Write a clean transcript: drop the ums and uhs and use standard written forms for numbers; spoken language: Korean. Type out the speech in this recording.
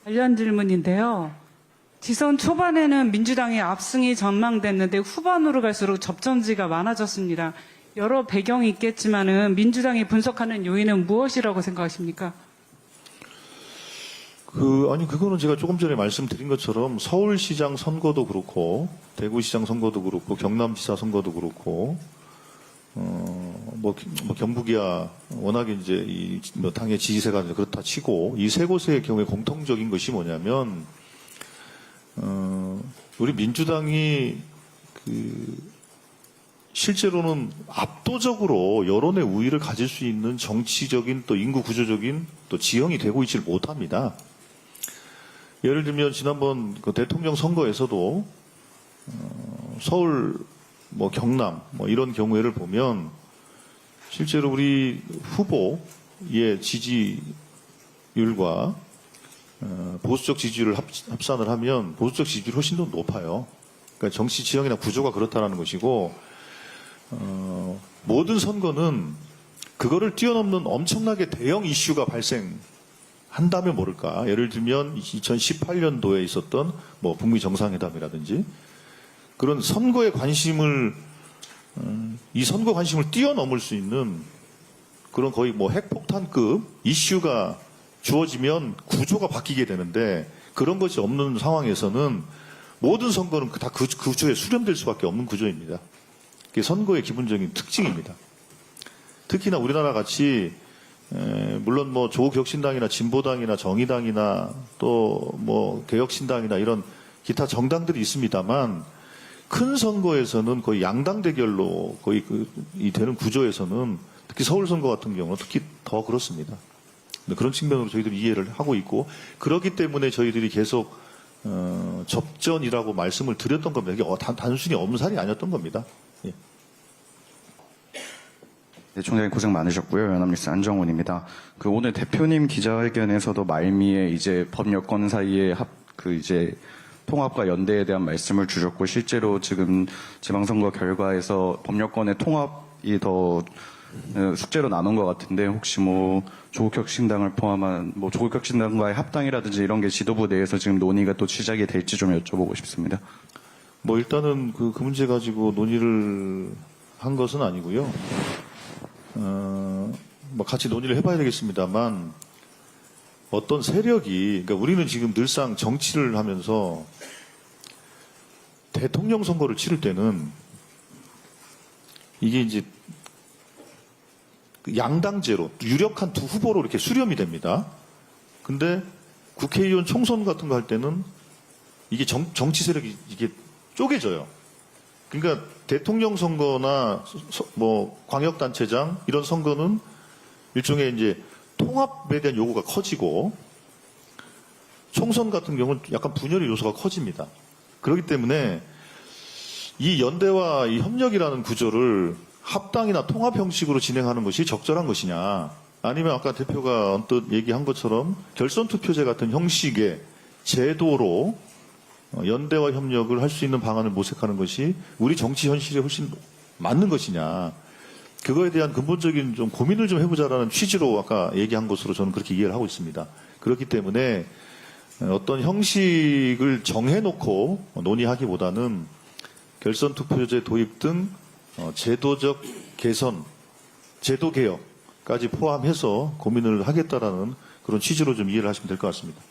관련 질문인데요. 지선 초반에는 민주당의 압승이 전망됐는데 후반으로 갈수록 접전지가 많아졌습니다. 여러 배경이 있겠지만은 민주당이 분석하는 요인은 무엇이라고 생각하십니까? 그거는 제가 조금 전에 말씀드린 것처럼 서울시장 선거도 그렇고, 대구시장 선거도 그렇고, 경남지사 선거도 그렇고, 경북이야 워낙에 이제 당의 지지세가 그렇다 치고, 이 세 곳의 경우에 공통적인 것이 뭐냐면, 우리 민주당이 실제로는 압도적으로 여론의 우위를 가질 수 있는 정치적인 또 인구 구조적인 또 지형이 되고 있질 못합니다. 예를 들면 지난번 그 대통령 선거에서도 서울, 경남 이런 경우를 보면 실제로 우리 후보의 지지율과 보수적 지지율을 합산을 하면 보수적 지지율이 훨씬 더 높아요. 그러니까 정치 지형이나 구조가 그렇다라는 것이고, 모든 선거는 그거를 뛰어넘는 엄청나게 대형 이슈가 발생한다면 모를까. 예를 들면 2018년도에 있었던 북미 정상회담이라든지 그런 선거의 관심을 이 선거 관심을 뛰어넘을 수 있는 그런 거의 핵폭탄급 이슈가 주어지면 구조가 바뀌게 되는데, 그런 것이 없는 상황에서는 모든 선거는 다 그 구조에 수렴될 수밖에 없는 구조입니다. 그게 선거의 기본적인 특징입니다. 특히나 우리나라 같이 물론 조국혁신당이나 진보당이나 정의당이나 또 개혁신당이나 이런 기타 정당들이 있습니다만, 큰 선거에서는 거의 양당 대결로 거의 이 되는 구조에서는 특히 서울 선거 같은 경우는 특히 더 그렇습니다. 그런 측면으로 저희들이 이해를 하고 있고, 그렇기 때문에 저희들이 계속 접전이라고 말씀을 드렸던 겁니다. 이게 단순히 엄살이 아니었던 겁니다. 예. 네, 총장님 고생 많으셨고요. 연합뉴스 안정훈입니다. 오늘 대표님 기자회견에서도 말미에 이제 법 여권 사이에 통합과 연대에 대한 말씀을 주셨고, 실제로 지금 지방선거 결과에서 법 여권의 통합이 더 숙제로 남은 것 같은데, 혹시 조국혁신당을 포함한 조국혁신당과의 합당이라든지 이런 게 지도부 내에서 지금 논의가 또 시작이 될지 좀 여쭤보고 싶습니다. 일단은 그 문제 가지고 논의를 한 것은 아니고요. 같이 논의를 해봐야 되겠습니다만, 어떤 세력이, 그러니까 우리는 지금 늘상 정치를 하면서 대통령 선거를 치를 때는 이게 이제 양당제로 유력한 두 후보로 이렇게 수렴이 됩니다. 근데 국회의원 총선 같은 거 할 때는 이게 정치 세력이 이게 쪼개져요. 그러니까 대통령 선거나 광역단체장 이런 선거는 일종의 이제 통합에 대한 요구가 커지고, 총선 같은 경우는 약간 분열의 요소가 커집니다. 그렇기 때문에 이 연대와 이 협력이라는 구조를 합당이나 통합 형식으로 진행하는 것이 적절한 것이냐, 아니면 아까 대표가 언뜻 얘기한 것처럼 결선 투표제 같은 형식의 제도로 연대와 협력을 할 수 있는 방안을 모색하는 것이 우리 정치 현실에 훨씬 맞는 것이냐, 그거에 대한 근본적인 좀 고민을 좀 해보자라는 취지로 아까 얘기한 것으로 저는 그렇게 이해를 하고 있습니다. 그렇기 때문에 어떤 형식을 정해놓고 논의하기보다는 결선 투표제 도입 등 제도적 개선, 제도 개혁까지 포함해서 고민을 하겠다라는 그런 취지로 좀 이해를 하시면 될 것 같습니다.